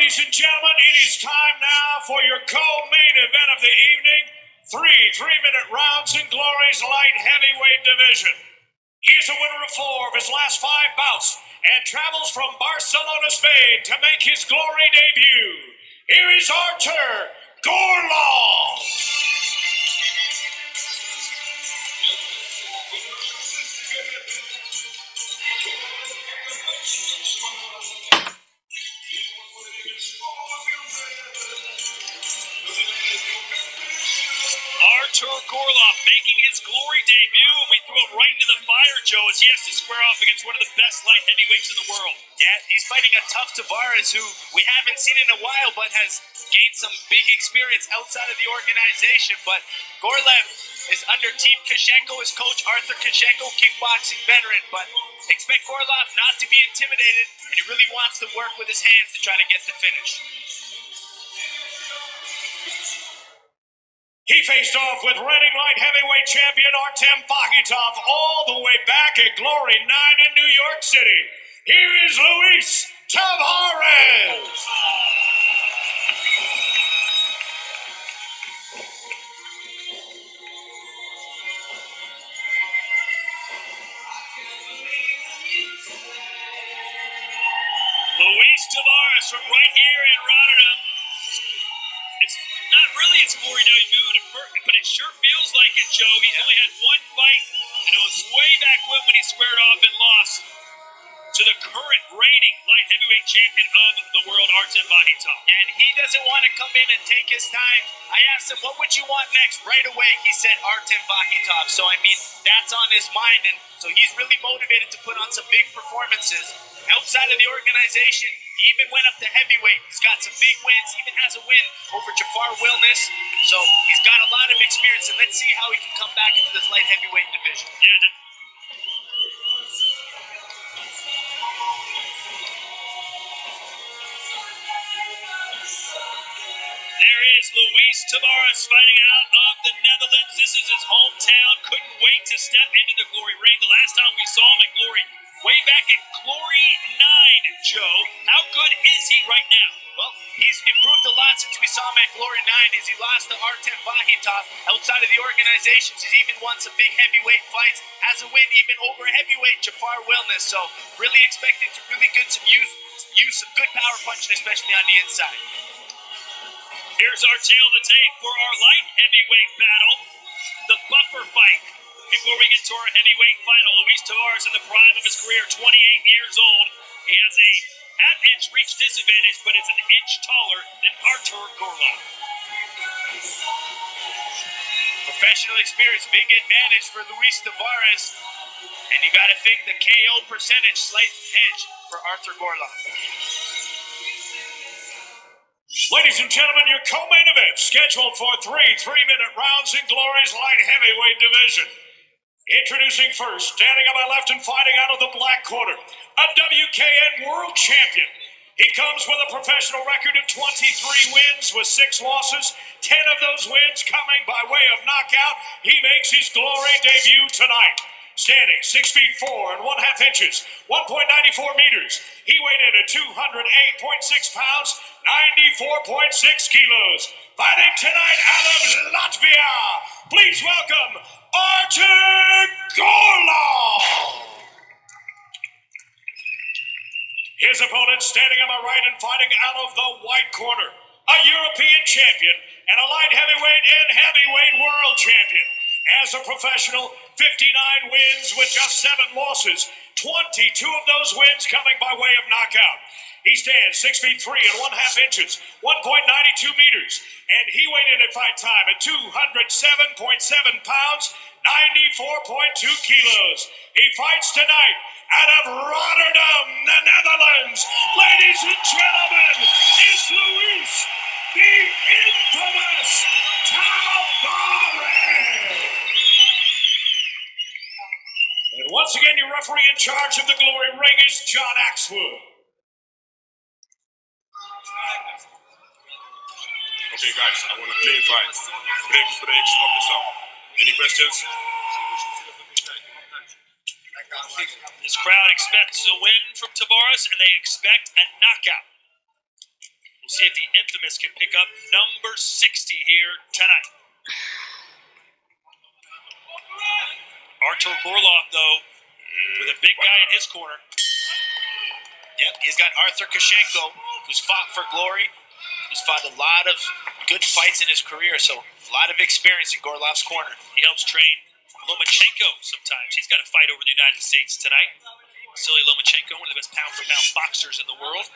Ladies and gentlemen, it is time now for your co-main event of the evening. Three-minute rounds in Glory's light heavyweight division. He is a winner of 4 of his last 5 bouts and travels from Barcelona, Spain to make his Glory debut. Here is Artur Gorlov. Artur Gorlop making his Glory debut, and we throw it right into the fire, Joe, as he has to square off against one of the best light heavyweights in the world. Yeah, he's fighting a tough Tavares who we haven't seen in a while, but has gained some big experience outside of the organization. But Gorlov is under Team Kashenko, his coach Artur Kashenko, kickboxing veteran. But expect Gorlov not to be intimidated, and he really wants to work with his hands to try to get the finish. He faced off with reigning light heavyweight champion Artem Gorlop all the way back at Glory 9 in New York City. Here is Luis Tavares. Luis Tavares from right here in Rotterdam. It's not really his Glory debut, but it sure feels like it, Joe. He's only had one fight, and it was way back when he squared off and lost to the current reigning light heavyweight champion of the world, Artem Gorlop. Yeah, and he doesn't want to come in and take his time. I asked him, what would you want next? Right away, he said Artem Gorlop. So, I mean, that's on his mind, and so he's really motivated to put on some big performances. Outside of the organization, he even went up to heavyweight. He's got some big wins, even has a win over Jafar Wilnis. So he's got a lot of experience, and let's see how he can come back into this light heavyweight division. Yeah. There is Luis Tavares fighting out of the Netherlands. This is his hometown. Couldn't wait to step into the Glory ring. The last time we saw him at Glory, way back at Glory 9, Joe. How good is he right now? Well, he's improved a lot since we saw him at Glory 9 as he lost to Artem Gorlop. Outside of the organizations, he's even won some big heavyweight fights, has a win even over heavyweight Jafar Wilnis. So really expecting to really use some good power punching, especially on the inside. Here's our tail of the tape for our light heavyweight battle, the buffer fight. Before we get to our heavyweight final, Luis Tavares in the prime of his career, 28 years old. He has a half-inch reach disadvantage, but is an inch taller than Artur Gorlov. Professional experience, big advantage for Luis Tavares. And you got to think the KO percentage, slight edge for Artur Gorlov. Ladies and gentlemen, your co-main event scheduled for 3-minute rounds in Glory's light heavyweight division. Introducing first, standing on my left and fighting out of the black corner, a WKN world champion. He comes with a professional record of 23 wins with 6 losses, 10 of those wins coming by way of knockout. He makes his Glory debut tonight. Standing 6 feet 4 and 1/2 inches, 1.94 meters. He weighed in at 208.6 pounds, 94.6 kilos. Fighting tonight out of Latvia, please welcome Artur Gorlov. His opponent standing on my right and fighting out of the white corner, a European champion and a light heavyweight and heavyweight world champion. As a professional, 59 wins with just 7 losses, 22 of those wins coming by way of knockout. He stands 6 feet 3 and 1/2 inches, 1.92 meters, and he weighed in at fight time at 207.7 pounds, 94.2 kilos. He fights tonight out of Rotterdam, the Netherlands. Ladies and gentlemen, it's Luis, the infamous Tavares. And once again, your referee in charge of the Glory ring is John Axwood. Okay, guys, I want a clean fight. Break, stop this up. Any questions? This crowd expects a win from Tavares, and they expect a knockout. See if the infamous can pick up number 60 here tonight. Artur Gorlov, though, with a big guy in his corner. Yep, he's got Arthur Koshenko, who's fought for glory, who's fought a lot of good fights in his career, so a lot of experience in Gorlov's corner. He helps train Lomachenko sometimes. He's got a fight over the United States tonight. Vasily Lomachenko, one of the best pound-for-pound boxers in the world.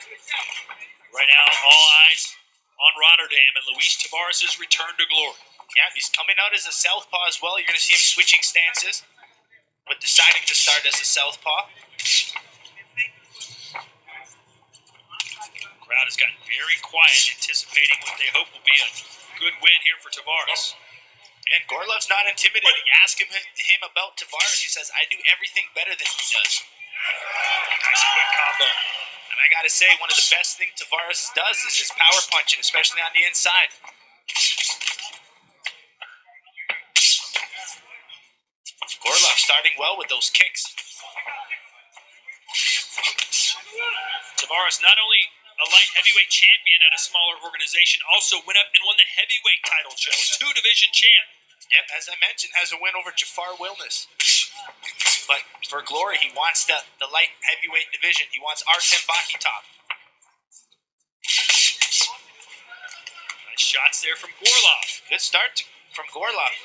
Right now, all eyes on Rotterdam and Luis Tavares' return to glory. Yeah, he's coming out as a southpaw as well. You're going to see him switching stances, but deciding to start as a southpaw. The crowd has gotten very quiet, anticipating what they hope will be a good win here for Tavares. And Gorlov's not intimidating. Ask him about Tavares. He says, I do everything better than he does. Nice quick combo. And I got to say, one of the best things Tavares does is his power punching, especially on the inside. Gorlov starting well with those kicks. Tavares, not only a light heavyweight champion at a smaller organization, also went up and won the heavyweight title, Joe. A two-division champ. Yep, as I mentioned, has a win over Jafar Wilnis. But for glory, he wants the light heavyweight division. He wants Artem Vakhitov. Nice shots there from Gorlov. Good start from Gorlov.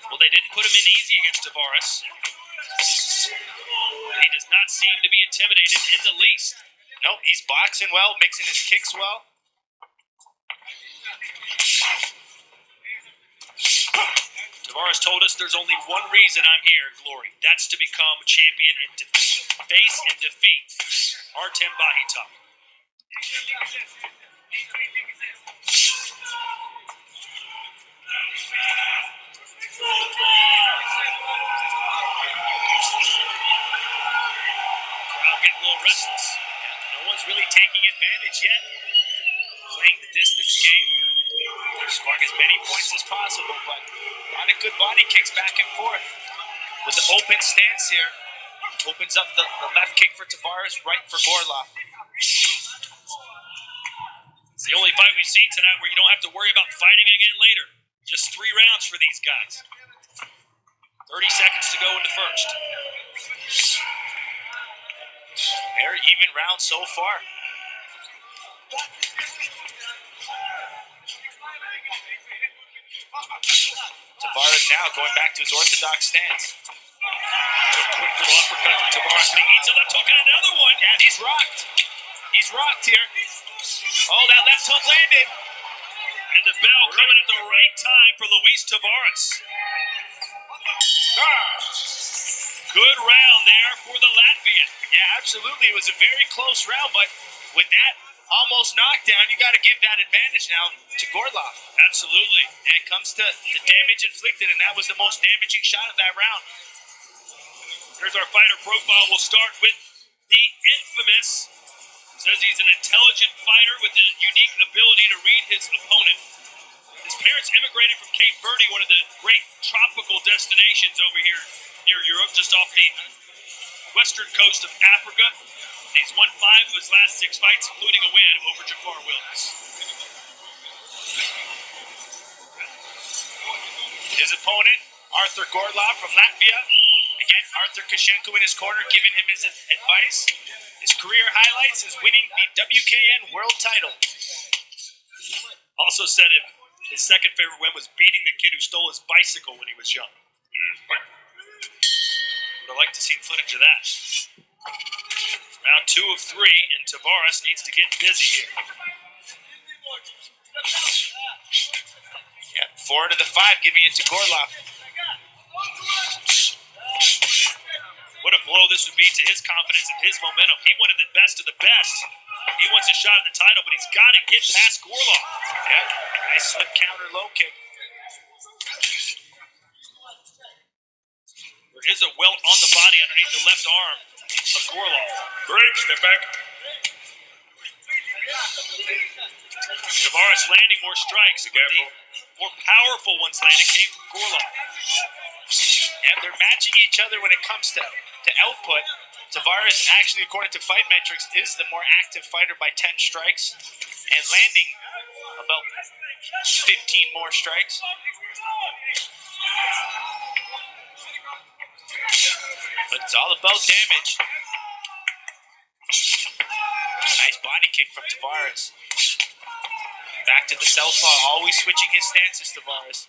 Well, they didn't put him in easy against Tavares. He does not seem to be intimidated in the least. No, he's boxing well, mixing his kicks well. Tavares told us there's only one reason I'm here, Glory. That's to become champion and to face and defeat Artem Vakhitov. Crowd getting a little restless. No one's really taking advantage yet. Playing the distance game. Scoring as many points as possible, but a lot of good body kicks back and forth. With the open stance here, opens up the left kick for Tavares, right for Gorlov. It's the only fight we've seen tonight where you don't have to worry about fighting again later. Just 3 rounds for these guys. 30 seconds to go in the first. Very even round so far. Tavares now going back to his orthodox stance. Quick little uppercut from Tavares, but he eats a left hook and another one. And he's rocked. He's rocked here. Oh, that left hook landed. And the bell coming at the right time for Luis Tavares. Good round there for the Latvian. Yeah, absolutely. It was a very close round, but with that almost knockdown, you got to give that advantage now to Gorlov. Absolutely. And it comes to the damage inflicted, and that was the most damaging shot of that round. Here's our fighter profile. We'll start with the infamous. Says he's an intelligent fighter with a unique ability to read his opponent. His parents immigrated from Cape Verde, one of the great tropical destinations over here near Europe, just off the western coast of Africa. He's won 5 of his last 6 fights, including a win over Jafar Wilnis. His opponent, Artur Gorlov from Latvia. Again, Artur Koshenko in his corner, giving him his advice. His career highlights is winning the WKN World title. Also said his second favorite win was beating the kid who stole his bicycle when he was young. Would have liked to see footage of that. Round 2 of 3, and Tavares needs to get busy here. Yeah, 4 to the 5, giving it to Gorlov. What a blow this would be to his confidence and his momentum. He wanted the best of the best. He wants a shot at the title, but he's got to get past Gorlov. Yeah, nice slip counter low kick. There is a welt on the body underneath the left arm of Gorlov. Break, step back. Tavares landing more strikes, but the more powerful ones landed came from Gorlov. Yeah, they're matching each other when it comes to output. Tavares, actually, according to Fight Metrics, is the more active fighter by 10 strikes and landing about 15 more strikes. But it's all about damage. Nice body kick from Tavares. Back to the southpaw, always switching his stances, Tavares.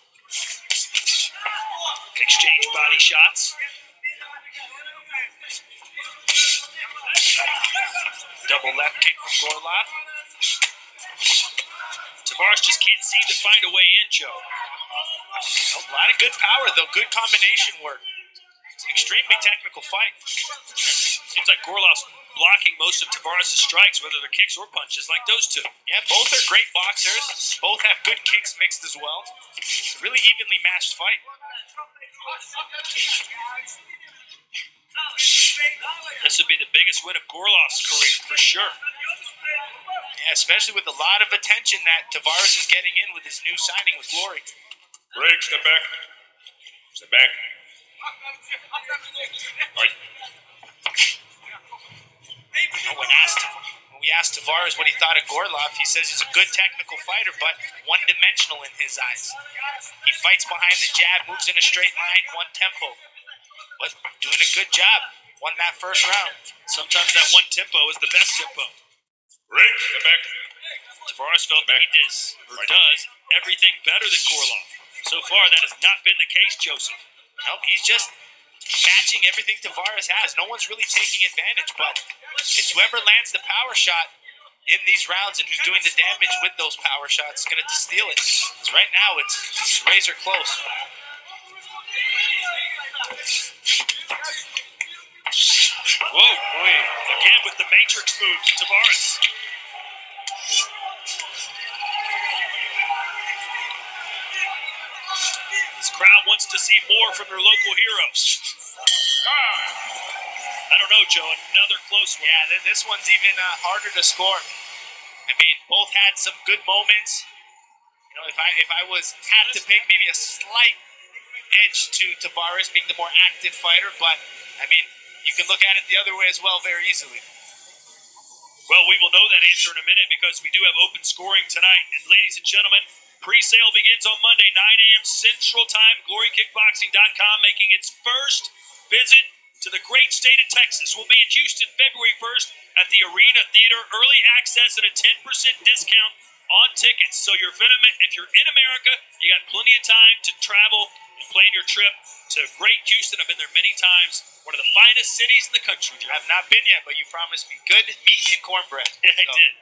Exchange body shots. Double left kick from Gorlov. Tavares just can't seem to find a way in, Joe. A lot of good power, though. Good combination work. It's an extremely technical fight. Seems like Gorlov's blocking most of Tavares' strikes, whether they're kicks or punches, like those two. Yeah, both are great boxers. Both have good kicks mixed as well. It's a really evenly matched fight. This would be the biggest win of Gorlov's career, for sure. Yeah, especially with a lot of attention that Tavares is getting in with his new signing with Glory. Break, step back. Step back. Right. When we asked Tavares what he thought of Gorlov, he says he's a good technical fighter, but one-dimensional in his eyes. He fights behind the jab, moves in a straight line, one tempo. But doing a good job. Won that first round. Sometimes that one tempo is the best tempo. Break, step back. Tavares felt that he does everything better than Gorlov. So far, that has not been the case, Joseph. Nope, he's just matching everything Tavares has. No one's really taking advantage, but it's whoever lands the power shot in these rounds and who's doing the damage with those power shots is going to steal it. Because right now, it's razor close. Whoa, boy. Again with the matrix move, Tavares. This crowd wants to see more from their local heroes. I don't know, Joe. Another close one. Yeah, this one's even harder to score. I mean, both had some good moments. You know, if I had to pick maybe a slight edge to Tavares being the more active fighter, but I mean, you can look at it the other way as well very easily. Well, we will know that answer in a minute because we do have open scoring tonight. And ladies and gentlemen, pre-sale begins on Monday, 9 a.m. Central Time. GloryKickboxing.com making its first visit to the great state of Texas. We'll be in Houston February 1st at the Arena Theater. Early access and a 10% discount on tickets. So if you're in America, you got plenty of time to travel and plan your trip to great Houston. I've been there many times. One of the finest cities in the country, Joe. I've not been yet, but you promised me good meat and cornbread. Yeah, I did.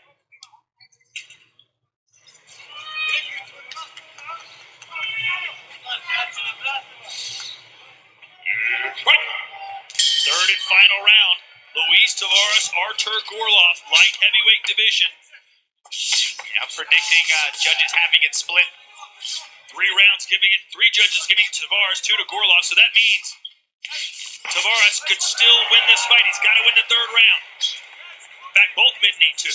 Third and final round. Luis Tavares, Artur Gorlov, light heavyweight division. Yeah, I'm predicting judges having it split. 3 judges giving it to Tavares, 2 to Gorlov. So that means Tavares could still win this fight. He's got to win the 3rd round. In fact, both men need to.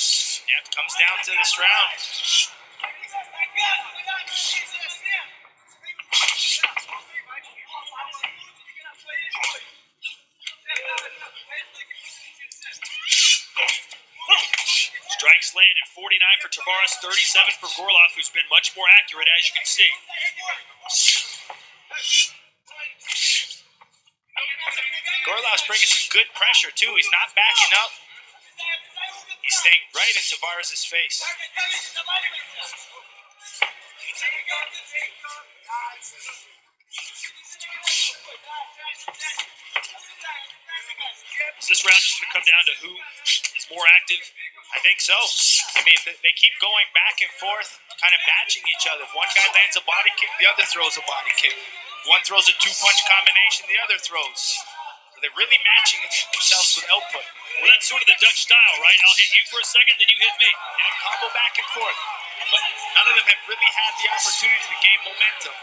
Yeah, it comes down to this round. Strikes landed, 49 for Tavares, 37 for Gorlov, who's been much more accurate, as you can see. Gorlov's bringing some good pressure, too. He's not backing up. He's staying right in Tavares' face. Is this round just going to come down to who is more active? I think so. I mean, they keep going back and forth, kind of matching each other. One guy lands a body kick, the other throws a body kick. One throws a 2-punch combination, the other throws. So they're really matching themselves with output. Well, that's sort of the Dutch style, right? I'll hit you for a second, then you hit me. And a combo back and forth. But none of them have really had the opportunity to gain momentum.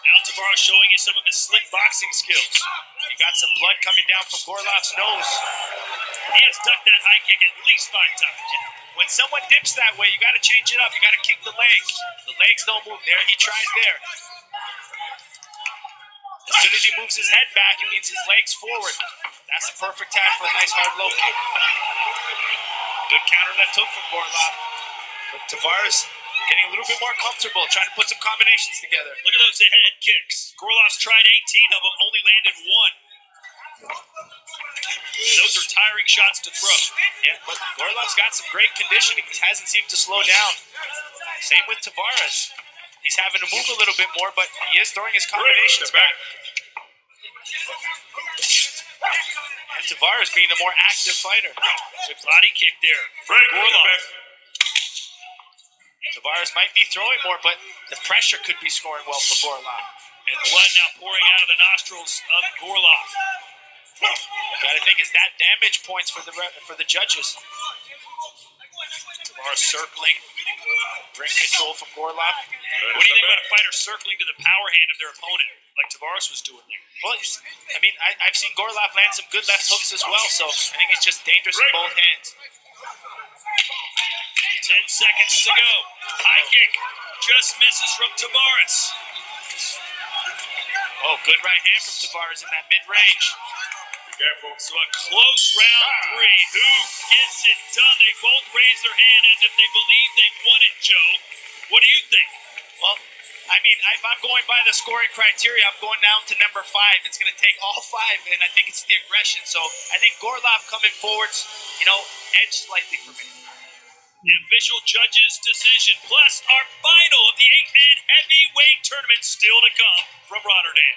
Now Tavares showing you some of his slick boxing skills. You got some blood coming down from Gorlov's nose. He has ducked that high kick at least 5 times. When someone dips that way, you got to change it up. You got to kick the legs. The legs don't move. There, he tried there. soon as he moves his head back, it means his legs forward. That's the perfect time for a nice hard low kick. Good counter left hook from Gorlov. But Tavares getting a little bit more comfortable, trying to put some combinations together. Look at those head kicks. Gorlov's tried 18 of them, only landed one. Those are tiring shots to throw. Yeah, but Gorlov's got some great conditioning. He hasn't seemed to slow down. Same with Tavares. He's having to move a little bit more, but he is throwing his combinations back. And Tavares being the more active fighter. Good body kick there. Gorlov. Tavares might be throwing more, but the pressure could be scoring well for Gorlov. And blood now pouring out of the nostrils of Gorlov. Gotta think, is that damage points for the judges? Tavares circling. Ring control from Gorlov. What do you think about a fighter circling to the power hand of their opponent, like Tavares was doing there? Well, I mean, I've seen Gorlov land some good left hooks as well, so I think he's just dangerous in both hands. 10 seconds to go. High kick just misses from Tavares. Oh, good right hand from Tavares in that mid-range. So a close round 3. Who gets it done? They both raise their hand as if they believe they've won it, Joe. What do you think? Well, I mean, if I'm going by the scoring criteria, I'm going down to number 5. It's going to take all 5, and I think it's the aggression. So I think Gorlov coming forward's, edge slightly for me. The official judge's decision, plus our final of the 8-man heavyweight tournament still to come from Rotterdam.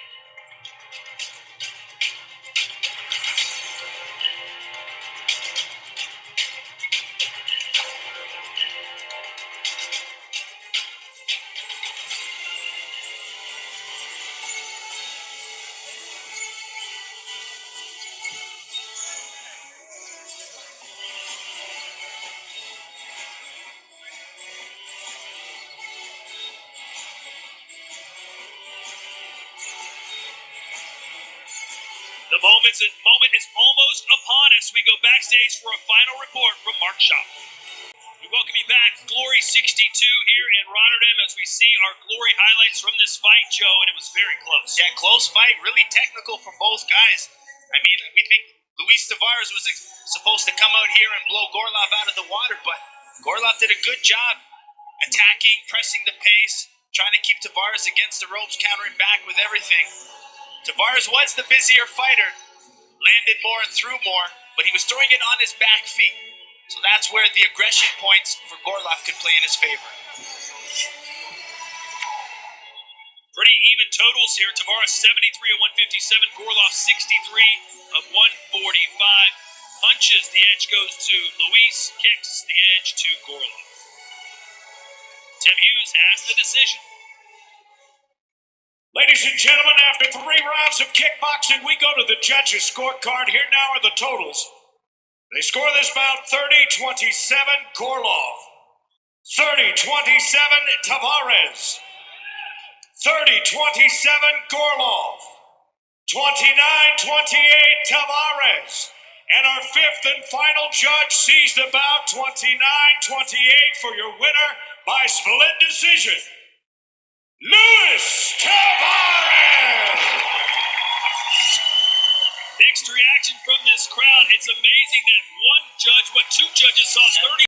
The moment is almost upon us. We go backstage for a final report from Mark Shop. We welcome you back, Glory 62 here in Rotterdam, as we see our Glory highlights from this fight, Joe, and it was very close. Yeah, close fight, really technical from both guys. I mean, we think Luis Tavares was supposed to come out here and blow Gorlov out of the water, but Gorlov did a good job attacking, pressing the pace, trying to keep Tavares against the ropes, countering back with everything. Tavares was the busier fighter, landed more and threw more, but he was throwing it on his back feet. So that's where the aggression points for Gorlov could play in his favor. Pretty even totals here. Tavares 73 of 157, Gorlov 63 of 145. Punches, the edge goes to Luis, kicks, the edge to Gorlov. Tim Hughes has the decision. Ladies and gentlemen, after 3 rounds of kickboxing, we go to the judges' scorecard. Here now are the totals. They score this bout 30-27, Gorlov. 30-27, Tavares. 30-27, Gorlov. 29-28, Tavares. And our 5th and final judge sees the bout 29-28 for your winner by split decision, Luis Tavares! Mixed reaction from this crowd. It's amazing that 2 judges saw 30